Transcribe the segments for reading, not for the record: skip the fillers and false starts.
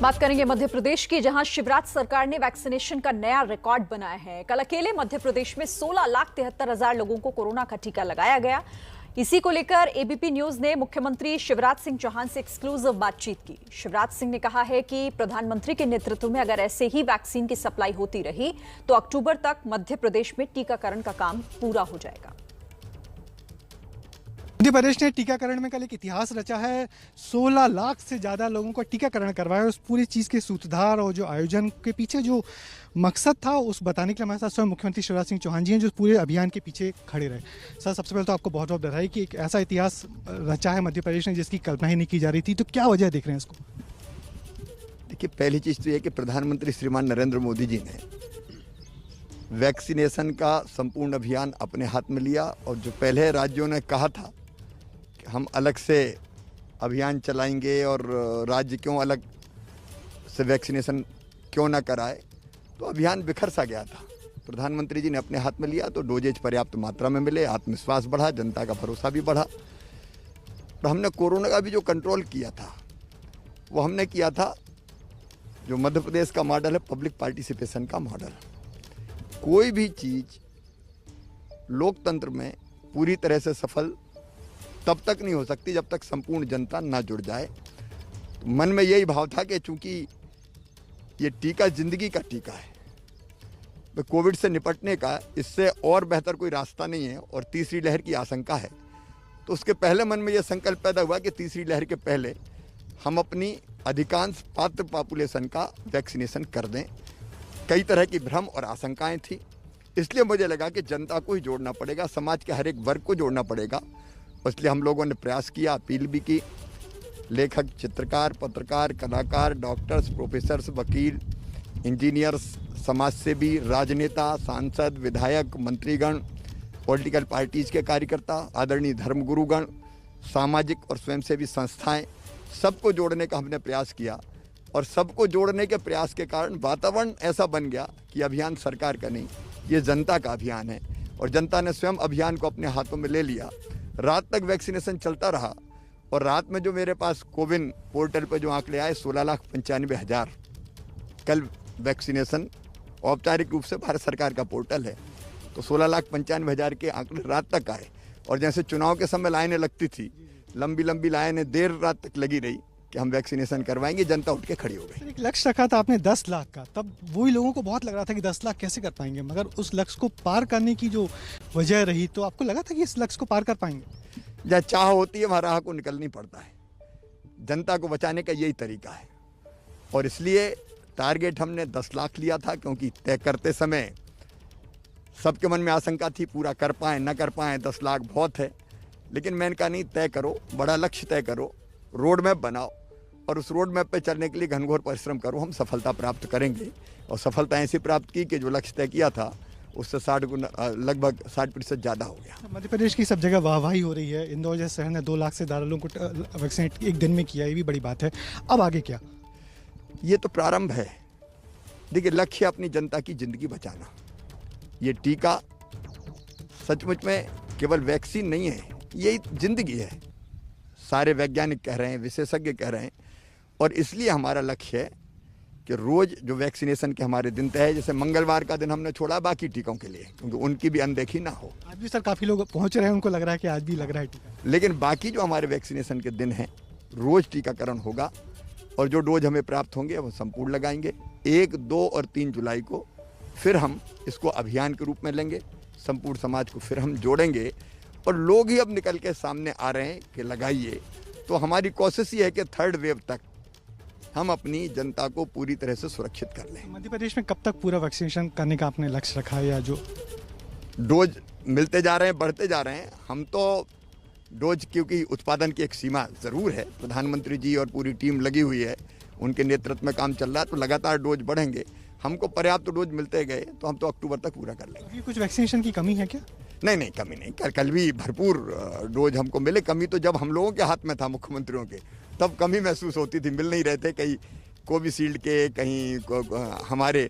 बात करेंगे मध्य प्रदेश की, जहां शिवराज सरकार ने वैक्सीनेशन का नया रिकॉर्ड बनाया है। कल अकेले मध्य प्रदेश में 16,73,000 लोगों को कोरोना का टीका लगाया गया। इसी को लेकर एबीपी न्यूज ने मुख्यमंत्री शिवराज सिंह चौहान से एक्सक्लूसिव बातचीत की। शिवराज सिंह ने कहा है कि प्रधानमंत्री के नेतृत्व में अगर ऐसे ही वैक्सीन की सप्लाई होती रही तो अक्टूबर तक मध्य प्रदेश में टीकाकरण का काम पूरा हो जाएगा। मध्य प्रदेश ने टीकाकरण में कल एक इतिहास रचा है। 16 लाख से ज़्यादा लोगों का टीकाकरण करवाया। उस पूरी चीज़ के सूत्रधार और जो आयोजन के पीछे जो मकसद था उस बताने के लिए हमारे साथ स्वयं मुख्यमंत्री शिवराज सिंह चौहान जी हैं, जो पूरे अभियान के पीछे खड़े रहे। सर, सबसे पहले तो आपको बहुत बहुत बधाई कि एक ऐसा इतिहास रचा है मध्य प्रदेश ने जिसकी कल्पना ही नहीं की जा रही थी। तो क्या वजह देख रहे हैं इसको? देखिए, पहली चीज़ तो ये कि प्रधानमंत्री श्रीमान नरेंद्र मोदी जी ने वैक्सीनेशन का संपूर्ण अभियान अपने हाथ में लिया। और जो पहले राज्यों ने कहा था हम अलग से अभियान चलाएंगे और राज्य क्यों अलग से वैक्सीनेशन क्यों ना कराए, तो अभियान बिखर सा गया था। प्रधानमंत्री जी ने अपने हाथ में लिया तो डोजेज पर्याप्त मात्रा में मिले, आत्मविश्वास बढ़ा, जनता का भरोसा भी बढ़ा। तो हमने कोरोना का भी जो कंट्रोल किया था वो हमने किया था जो मध्य प्रदेश का मॉडल है, पब्लिक पार्टिसिपेशन का मॉडल। कोई भी चीज़ लोकतंत्र में पूरी तरह से सफल तब तक नहीं हो सकती जब तक संपूर्ण जनता ना जुड़ जाए। तो मन में यही भाव था कि चूंकि ये टीका जिंदगी का टीका है, तो कोविड से निपटने का इससे और बेहतर कोई रास्ता नहीं है और तीसरी लहर की आशंका है। तो उसके पहले मन में यह संकल्प पैदा हुआ कि तीसरी लहर के पहले हम अपनी अधिकांश पात्र पॉपुलेशन का वैक्सीनेशन कर दें। कई तरह की भ्रम और आशंकाएं थी, इसलिए मुझे लगा कि जनता को ही जोड़ना पड़ेगा, समाज के हर एक वर्ग को जोड़ना पड़ेगा। इसलिए हम लोगों ने प्रयास किया, अपील भी की। लेखक, चित्रकार, पत्रकार, कलाकार, डॉक्टर्स, प्रोफेसर्स, वकील, इंजीनियर्स, समाजसेवी, राजनेता, सांसद, विधायक, मंत्रीगण, पॉलिटिकल पार्टीज के कार्यकर्ता, आदरणीय धर्मगुरुगण, सामाजिक और स्वयंसेवी संस्थाएं, सबको जोड़ने का हमने प्रयास किया। और सबको जोड़ने के प्रयास के कारण वातावरण ऐसा बन गया कि अभियान सरकार का नहीं, ये जनता का अभियान है। और जनता ने स्वयं अभियान को अपने हाथों में ले लिया। रात तक वैक्सीनेशन चलता रहा और रात में जो मेरे पास कोविन पोर्टल पर जो आंकड़े आए 16,95,000 कल वैक्सीनेशन औपचारिक रूप से भारत सरकार का पोर्टल है, तो 16,95,000 के आंकड़े रात तक आए। और जैसे चुनाव के समय लाइनें लगती थी, लंबी लंबी लाइनें देर रात तक लगी रही कि हम वैक्सीनेशन करवाएंगे, जनता उठ के खड़ी हो गई। एक लक्ष्य रखा था आपने 10 लाख का, तब वही लोगों को बहुत लग रहा था कि 10 लाख कैसे कर पाएंगे, मगर उस लक्ष्य को पार करने की जो वजह रही, तो आपको लगा था कि इस लक्ष्य को पार कर पाएंगे? जहाँ चाह होती है वहाँ राह को निकलनी पड़ता है। जनता को बचाने का यही तरीका है और इसलिए टारगेट हमने 10 लाख लिया था, क्योंकि तय करते समय सबके मन में आशंका थी पूरा कर पाएँ ना कर पाएँ, 10 लाख बहुत है। लेकिन मैंने कहा नहीं, तय करो, बड़ा लक्ष्य तय करो, रोड मैप बनाओ और उस रोड मैप पे चलने के लिए घनघोर परिश्रम करो, हम सफलता प्राप्त करेंगे। और सफलता ऐसी प्राप्त की कि जो लक्ष्य तय किया था उससे 60 गुना, लगभग 60% ज़्यादा हो गया। मध्य प्रदेश की सब जगह वाहवाही हो रही है। इंदौर जैसे शहर ने 2 लाख से ज़्यादा लोगों को वैक्सीनेट एक दिन में किया, ये भी बड़ी बात है। अब आगे क्या? ये तो प्रारंभ है। देखिए, लक्ष्य अपनी जनता की ज़िंदगी बचाना। ये टीका सचमुच में केवल वैक्सीन नहीं है, यही ज़िंदगी है। सारे वैज्ञानिक कह रहे हैं, विशेषज्ञ कह रहे हैं। और इसलिए हमारा लक्ष्य है कि रोज़ जो वैक्सीनेशन के हमारे दिन तय है, जैसे मंगलवार का दिन हमने छोड़ा बाकी टीकों के लिए, क्योंकि उनकी भी अनदेखी ना हो। आज भी सर काफ़ी लोग पहुंच रहे हैं, उनको लग रहा है कि आज भी लग रहा है टीका। लेकिन बाकी जो हमारे वैक्सीनेशन के दिन हैं, रोज़ टीकाकरण होगा और जो डोज हमें प्राप्त होंगे वो संपूर्ण लगाएंगे। 1, 2 और 3 जुलाई को फिर हम इसको अभियान के रूप में लेंगे, संपूर्ण समाज को फिर हम जोड़ेंगे और लोग ही अब निकल के सामने आ रहे हैं कि लगाइए। तो हमारी कोशिश ये है कि 3rd वेव तक हम अपनी जनता को पूरी तरह से सुरक्षित कर लें। मध्य प्रदेश में कब तक पूरा वैक्सीनेशन करने का आपने लक्ष्य रखा है, या जो डोज मिलते जा रहे हैं, बढ़ते जा रहे हैं, हम तो डोज, क्योंकि उत्पादन की एक सीमा ज़रूर है, प्रधानमंत्री जी और पूरी टीम लगी हुई है, उनके नेतृत्व में काम चल रहा है, तो लगातार डोज बढ़ेंगे। हमको पर्याप्त डोज मिलते गए तो हम तो अक्टूबर तक पूरा कर लेंगे। कुछ वैक्सीनेशन की कमी है क्या? नहीं, कमी नहीं। कल भी भरपूर डोज हमको मिले। कमी तो जब हम लोगों के हाथ में था, मुख्यमंत्रियों के, तब कमी महसूस होती थी, मिल नहीं रहे थे। कहीं कोविशील्ड के, कहीं हमारे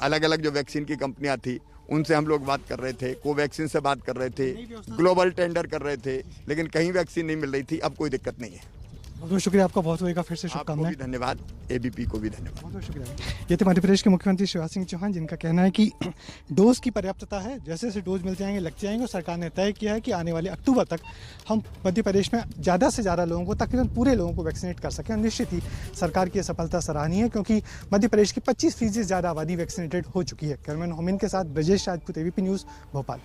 अलग अलग जो वैक्सीन की कंपनियां थी उनसे हम लोग बात कर रहे थे, कोवैक्सीन से बात कर रहे थे, ग्लोबल टेंडर कर रहे थे, लेकिन कहीं वैक्सीन नहीं मिल रही थी। अब कोई दिक्कत नहीं है। बहुत बहुत शुक्रिया आपका, बहुत होएगा फिर से आपको शुभकामनाएं। भी धन्यवाद, एबीपी को भी धन्यवाद। बहुत बहुत शुक्रिया। ये थे मध्य प्रदेश के मुख्यमंत्री शिवराज सिंह चौहान, जिनका कहना है कि डोज की पर्याप्तता है, जैसे जैसे डोज मिल जाएंगे लग जाएंगे, और सरकार ने तय किया है कि आने वाले अक्टूबर तक हम मध्य प्रदेश में ज़्यादा से ज़्यादा लोगों को, तकरीबन पूरे लोगों को वैक्सीनेट कर सकें। और निश्चित ही सरकार की यह सफलता सराहनीय है, क्योंकि मध्य प्रदेश की 25% से ज़्यादा आबादी वैक्सीनेटेड हो चुकी है। कैमरामैन होमिन के साथ Brajesh Rajput, ABP news, Bhopal.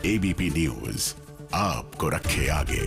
ABP news आपको रखे आगे।